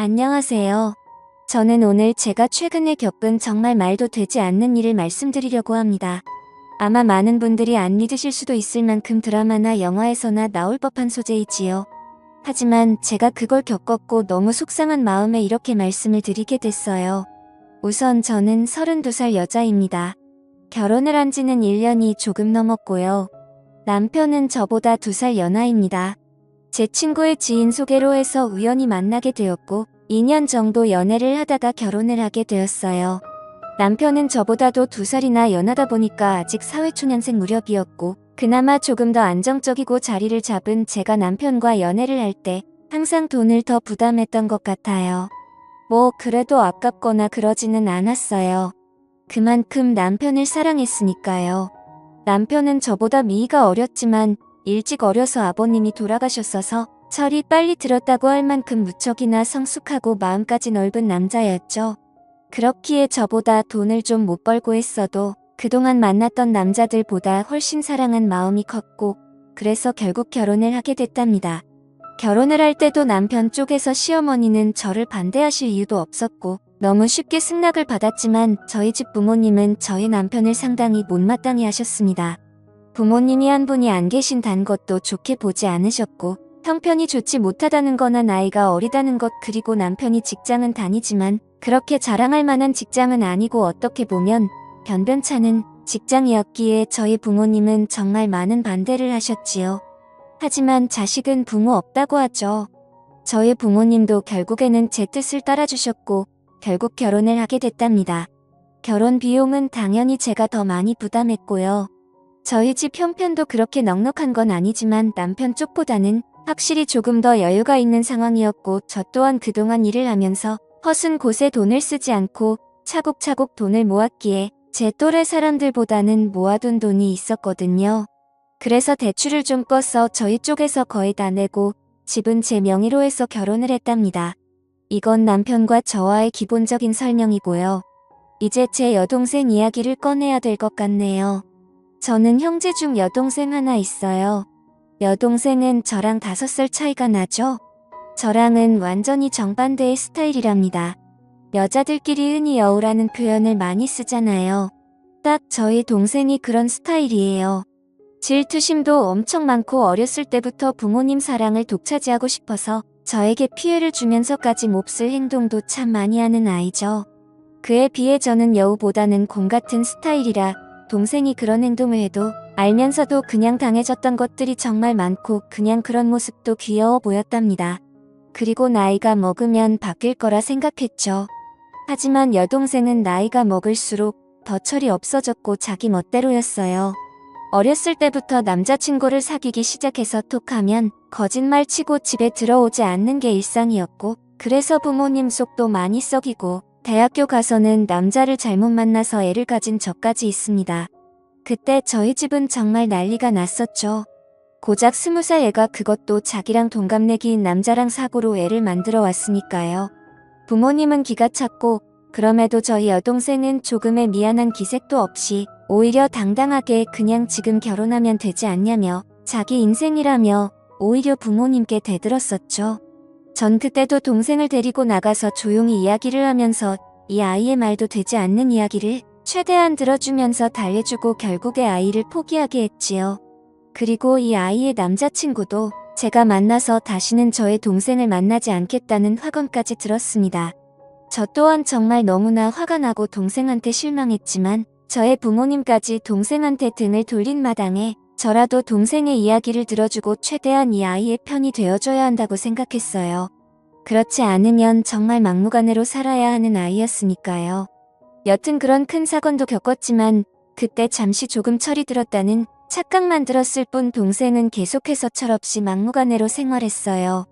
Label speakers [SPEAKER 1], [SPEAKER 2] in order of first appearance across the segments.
[SPEAKER 1] 안녕하세요. 저는 오늘 제가 최근에 겪은 정말 말도 되지 않는 일을 말씀드리려고 합니다. 아마 많은 분들이 안 믿으실 수도 있을 만큼 드라마나 영화에서나 나올 법한 소재이지요. 하지만 제가 그걸 겪었고 너무 속상한 마음에 이렇게 말씀을 드리게 됐어요. 우선 저는 32살 여자입니다. 결혼을 한 지는 1년이 조금 넘었고요. 남편은 저보다 2살 연하입니다. 제 친구의 지인 소개로 해서 우연히 만나게 되었고 2년 정도 연애를 하다가 결혼을 하게 되었어요. 남편은 저보다도 2살이나 연하다 보니까 아직 사회초년생 무렵이었고 그나마 조금 더 안정적이고 자리를 잡은 제가 남편과 연애를 할 때 항상 돈을 더 부담했던 것 같아요. 뭐 그래도 아깝거나 그러지는 않았어요. 그만큼 남편을 사랑했으니까요. 남편은 저보다 미이가 어렸지만 일찍 어려서 아버님이 돌아가셨어서 철이 빨리 들었다고 할 만큼 무척이나 성숙하고 마음까지 넓은 남자였죠. 그렇기에 저보다 돈을 좀 못 벌고 했어도 그동안 만났던 남자들보다 훨씬 사랑한 마음이 컸고 그래서 결국 결혼을 하게 됐답니다. 결혼을 할 때도 남편 쪽에서 시어머니는 저를 반대하실 이유도 없었고 너무 쉽게 승낙을 받았지만 저희 집 부모님은 저희 남편을 상당히 못마땅해 하셨습니다. 부모님이 한 분이 안 계신다는 것도 좋게 보지 않으셨고 형편이 좋지 못하다는 거나 나이가 어리다는 것 그리고 남편이 직장은 다니지만 그렇게 자랑할 만한 직장은 아니고 어떻게 보면 변변찮은 직장이었기에 저희 부모님은 정말 많은 반대를 하셨지요. 하지만 자식은 부모 없다고 하죠. 저희 부모님도 결국에는 제 뜻을 따라주셨고 결국 결혼을 하게 됐답니다. 결혼 비용은 당연히 제가 더 많이 부담했고요. 저희 집 형편도 그렇게 넉넉한 건 아니지만 남편 쪽보다는 확실히 조금 더 여유가 있는 상황이었고 저 또한 그동안 일을 하면서 허슨 곳에 돈을 쓰지 않고 차곡차곡 돈을 모았기에 제 또래 사람들보다는 모아둔 돈이 있었거든요. 그래서 대출을 좀 꿔서 저희 쪽에서 거의 다 내고 집은 제 명의로 해서 결혼을 했답니다. 이건 남편과 저와의 기본적인 설명이고요. 이제 제 여동생 이야기를 꺼내야 될 것 같네요. 저는 형제 중 여동생 하나 있어요. 여동생은 저랑 5살 차이가 나죠? 저랑은 완전히 정반대의 스타일이랍니다. 여자들끼리 흔히 여우라는 표현을 많이 쓰잖아요. 딱 저희 동생이 그런 스타일이에요. 질투심도 엄청 많고 어렸을 때부터 부모님 사랑을 독차지하고 싶어서 저에게 피해를 주면서까지 몹쓸 행동도 참 많이 하는 아이죠. 그에 비해 저는 여우보다는 곰 같은 스타일이라 동생이 그런 행동을 해도 알면서도 그냥 당해졌던 것들이 정말 많고 그냥 그런 모습도 귀여워 보였답니다. 그리고 나이가 먹으면 바뀔 거라 생각했죠. 하지만 여동생은 나이가 먹을수록 더 철이 없어졌고 자기 멋대로였어요. 어렸을 때부터 남자친구를 사귀기 시작해서 톡하면 거짓말 치고 집에 들어오지 않는 게 일상이었고 그래서 부모님 속도 많이 썩이고 대학교 가서는 남자를 잘못 만나서 애를 가진 적까지 있습니다. 그때 저희 집은 정말 난리가 났었죠. 고작 20살 애가 그것도 자기랑 동갑내기인 남자랑 사고로 애를 만들어 왔으니까요. 부모님은 기가 찼고 그럼에도 저희 여동생은 조금의 미안한 기색도 없이 오히려 당당하게 그냥 지금 결혼하면 되지 않냐며 자기 인생이라며 오히려 부모님께 대들었었죠. 전 그때도 동생을 데리고 나가서 조용히 이야기를 하면서 이 아이의 말도 되지 않는 이야기를 최대한 들어주면서 달래주고 결국에 아이를 포기하게 했지요. 그리고 이 아이의 남자친구도 제가 만나서 다시는 저의 동생을 만나지 않겠다는 확언까지 들었습니다. 저 또한 정말 너무나 화가 나고 동생한테 실망했지만 저의 부모님까지 동생한테 등을 돌린 마당에 저라도 동생의 이야기를 들어주고 최대한 이 아이의 편이 되어줘야 한다고 생각했어요. 그렇지 않으면 정말 막무가내로 살아야 하는 아이였으니까요. 여튼 그런 큰 사건도 겪었지만 그때 잠시 조금 철이 들었다는 착각만 들었을 뿐 동생은 계속해서 철없이 막무가내로 생활했어요.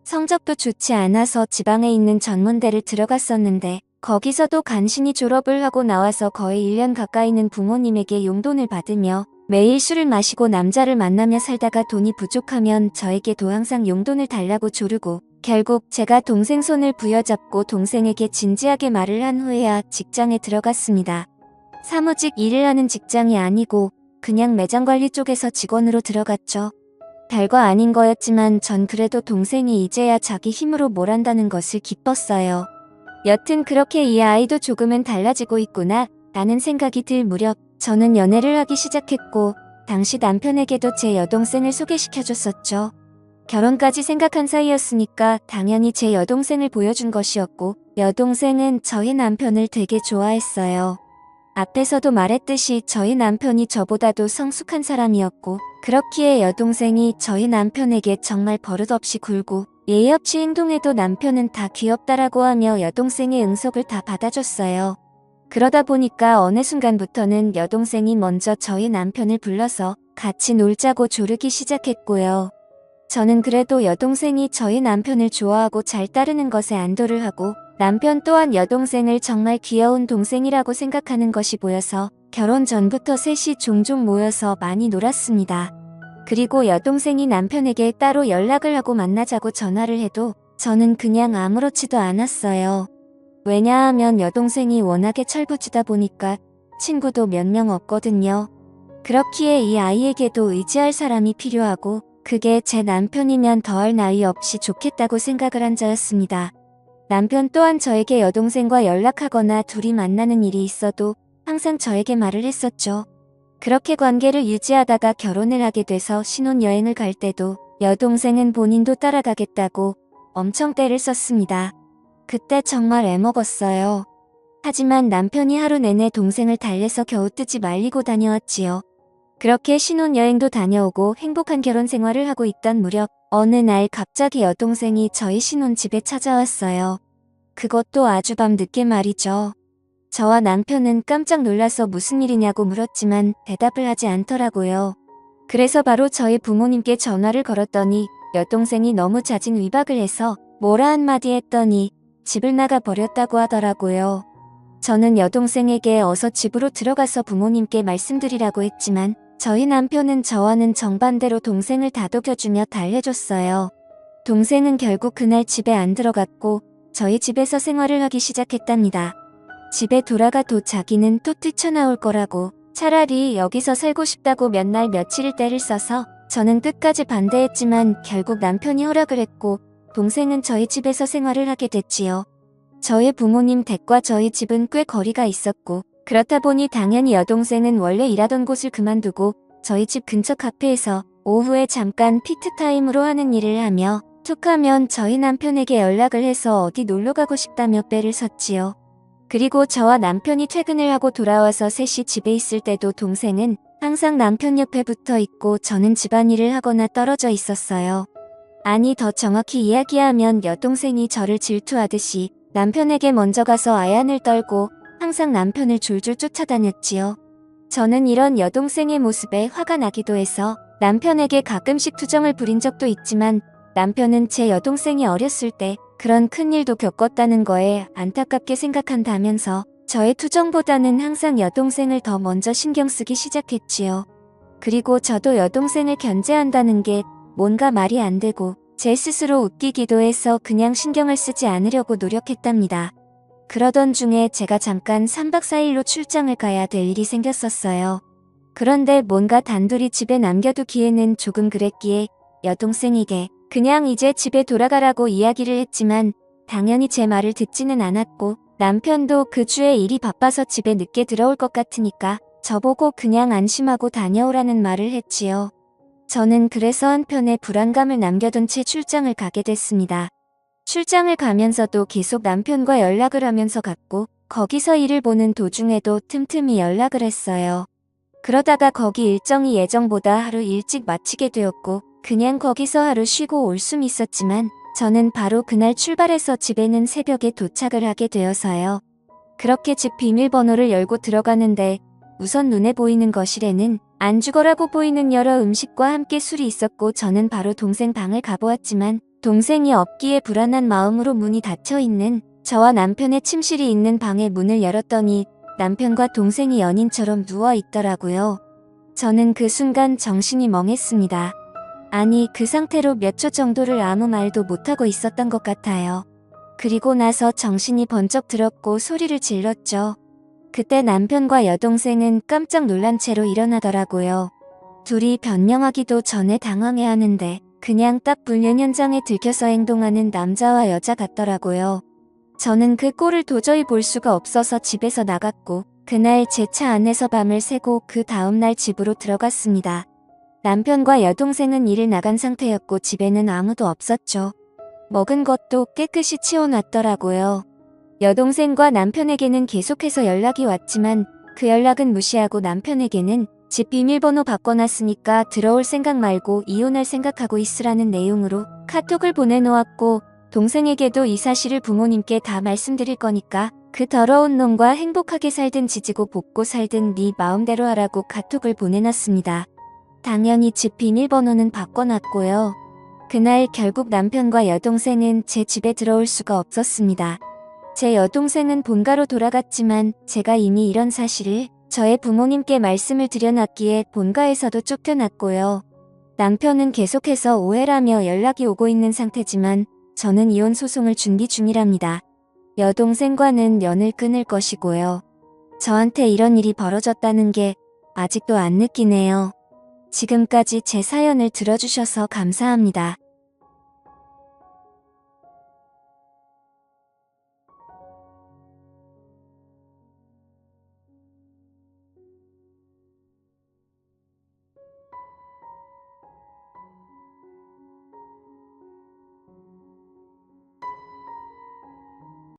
[SPEAKER 1] 성적도 좋지 않아서 지방에 있는 전문대를 들어갔었는데 거기서도 간신히 졸업을 하고 나와서 거의 1년 가까이는 부모님에게 용돈을 받으며 매일 술을 마시고 남자를 만나며 살다가 돈이 부족하면 저에게도 항상 용돈을 달라고 조르고 결국 제가 동생 손을 부여잡고 동생에게 진지하게 말을 한 후에야 직장에 들어갔습니다. 사무직 일을 하는 직장이 아니고 그냥 매장 관리 쪽에서 직원으로 들어갔죠. 별거 아닌 거였지만 전 그래도 동생이 이제야 자기 힘으로 뭘 한다는 것을 기뻤어요. 여튼 그렇게 이 아이도 조금은 달라지고 있구나 라는 생각이 들 무렵 저는 연애를 하기 시작했고 당시 남편에게도 제 여동생을 소개시켜줬었죠. 결혼까지 생각한 사이였으니까 당연히 제 여동생을 보여준 것이었고 여동생은 저희 남편을 되게 좋아했어요. 앞에서도 말했듯이 저희 남편이 저보다도 성숙한 사람이었고 그렇기에 여동생이 저희 남편에게 정말 버릇없이 굴고 예의 없이 행동해도 남편은 다 귀엽다라고 하며 여동생의 응석을 다 받아줬어요. 그러다 보니까 어느 순간부터는 여동생이 먼저 저희 남편을 불러서 같이 놀자고 조르기 시작했고요. 저는 그래도 여동생이 저희 남편을 좋아하고 잘 따르는 것에 안도를 하고 남편 또한 여동생을 정말 귀여운 동생이라고 생각하는 것이 보여서 결혼 전부터 셋이 종종 모여서 많이 놀았습니다. 그리고 여동생이 남편에게 따로 연락을 하고 만나자고 전화를 해도 저는 그냥 아무렇지도 않았어요. 왜냐하면 여동생이 워낙에 철부지다 보니까 친구도 몇 명 없거든요. 그렇기에 이 아이에게도 의지할 사람이 필요하고 그게 제 남편이면 더할 나위 없이 좋겠다고 생각을 한 자였습니다. 남편 또한 저에게 여동생과 연락하거나 둘이 만나는 일이 있어도 항상 저에게 말을 했었죠. 그렇게 관계를 유지하다가 결혼을 하게 돼서 신혼여행을 갈 때도 여동생은 본인도 따라가겠다고 엄청 떼를 썼습니다. 그때 정말 애먹었어요. 하지만 남편이 하루 내내 동생을 달래서 겨우 뜨지 말리고 다녀왔지요. 그렇게 신혼여행도 다녀오고 행복한 결혼 생활을 하고 있던 무렵 어느 날 갑자기 여동생이 저희 신혼집에 찾아왔어요. 그것도 아주 밤늦게 말이죠. 저와 남편은 깜짝 놀라서 무슨 일이냐고 물었지만 대답을 하지 않더라고요. 그래서 바로 저희 부모님께 전화를 걸었더니 여동생이 너무 잦은 위박을 해서 뭐라 한마디 했더니 집을 나가 버렸다고 하더라고요. 저는 여동생에게 어서 집으로 들어가서 부모님께 말씀드리라고 했지만 저희 남편은 저와는 정반대로 동생을 다독여주며 달래줬어요. 동생은 결국 그날 집에 안 들어갔고 저희 집에서 생활을 하기 시작했답니다. 집에 돌아가도 자기는 또 뛰쳐나올 거라고 차라리 여기서 살고 싶다고 몇 날 며칠을 떼를 써서 저는 끝까지 반대했지만 결국 남편이 허락을 했고 동생은 저희 집에서 생활을 하게 됐지요. 저희 부모님 댁과 저희 집은 꽤 거리가 있었고 그렇다 보니 당연히 여동생은 원래 일하던 곳을 그만두고 저희 집 근처 카페에서 오후에 잠깐 피트타임으로 하는 일을 하며 툭하면 저희 남편에게 연락을 해서 어디 놀러가고 싶다며 빼를 섰지요. 그리고 저와 남편이 퇴근을 하고 돌아와서 셋이 집에 있을 때도 동생은 항상 남편 옆에 붙어 있고 저는 집안일을 하거나 떨어져 있었어요. 아니 더 정확히 이야기하면 여동생이 저를 질투하듯이 남편에게 먼저 가서 아얀을 떨고 항상 남편을 줄줄 쫓아다녔지요. 저는 이런 여동생의 모습에 화가 나기도 해서 남편에게 가끔씩 투정을 부린 적도 있지만 남편은 제 여동생이 어렸을 때 그런 큰일도 겪었다는 거에 안타깝게 생각한다면서 저의 투정보다는 항상 여동생을 더 먼저 신경 쓰기 시작했지요. 그리고 저도 여동생을 견제한다는 게 뭔가 말이 안 되고 제 스스로 웃기기도 해서 그냥 신경을 쓰지 않으려고 노력했답니다. 그러던 중에 제가 잠깐 3박 4일로 출장을 가야 될 일이 생겼었어요. 그런데 뭔가 단둘이 집에 남겨두기에는 조금 그랬기에 여동생에게 그냥 이제 집에 돌아가라고 이야기를 했지만 당연히 제 말을 듣지는 않았고 남편도 그 주에 일이 바빠서 집에 늦게 들어올 것 같으니까 저보고 그냥 안심하고 다녀오라는 말을 했지요. 저는 그래서 한편에 불안감을 남겨둔 채 출장을 가게 됐습니다. 출장을 가면서도 계속 남편과 연락을 하면서 갔고 거기서 일을 보는 도중에도 틈틈이 연락을 했어요. 그러다가 거기 일정이 예정보다 하루 일찍 마치게 되었고 그냥 거기서 하루 쉬고 올 순 있었지만 저는 바로 그날 출발해서 집에는 새벽에 도착을 하게 되어서요. 그렇게 집 비밀번호를 열고 들어가는데 우선 눈에 보이는 거실에는 안주거라고 보이는 여러 음식과 함께 술이 있었고 저는 바로 동생 방을 가보았지만 동생이 없기에 불안한 마음으로 문이 닫혀있는 저와 남편의 침실이 있는 방의 문을 열었더니 남편과 동생이 연인처럼 누워있더라고요. 저는 그 순간 정신이 멍했습니다. 아니 그 상태로 몇 초 정도를 아무 말도 못하고 있었던 것 같아요. 그리고 나서 정신이 번쩍 들었고 소리를 질렀죠. 그때 남편과 여동생은 깜짝 놀란 채로 일어나더라고요. 둘이 변명하기도 전에 당황해하는데 그냥 딱 불륜 현장에 들켜서 행동하는 남자와 여자 같더라고요. 저는 그 꼴을 도저히 볼 수가 없어서 집에서 나갔고 그날 제 차 안에서 밤을 새고 그 다음날 집으로 들어갔습니다. 남편과 여동생은 일을 나간 상태였고 집에는 아무도 없었죠. 먹은 것도 깨끗이 치워놨더라고요. 여동생과 남편에게는 계속해서 연락이 왔지만 그 연락은 무시하고 남편에게는 집 비밀번호 바꿔놨으니까 들어올 생각 말고 이혼할 생각하고 있으라는 내용으로 카톡을 보내놓았고 동생에게도 이 사실을 부모님께 다 말씀드릴 거니까 그 더러운 놈과 행복하게 살든 지지고 볶고 살든 네 마음대로 하라고 카톡을 보내놨습니다. 당연히 집 비밀번호는 바꿔놨고요. 그날 결국 남편과 여동생은 제 집에 들어올 수가 없었습니다. 제 여동생은 본가로 돌아갔지만 제가 이미 이런 사실을 저의 부모님께 말씀을 드려놨기에 본가에서도 쫓겨났고요. 남편은 계속해서 오해라며 연락이 오고 있는 상태지만 저는 이혼 소송을 준비 중이랍니다. 여동생과는 연을 끊을 것이고요. 저한테 이런 일이 벌어졌다는 게 아직도 안 느끼네요. 지금까지 제 사연을 들어주셔서 감사합니다.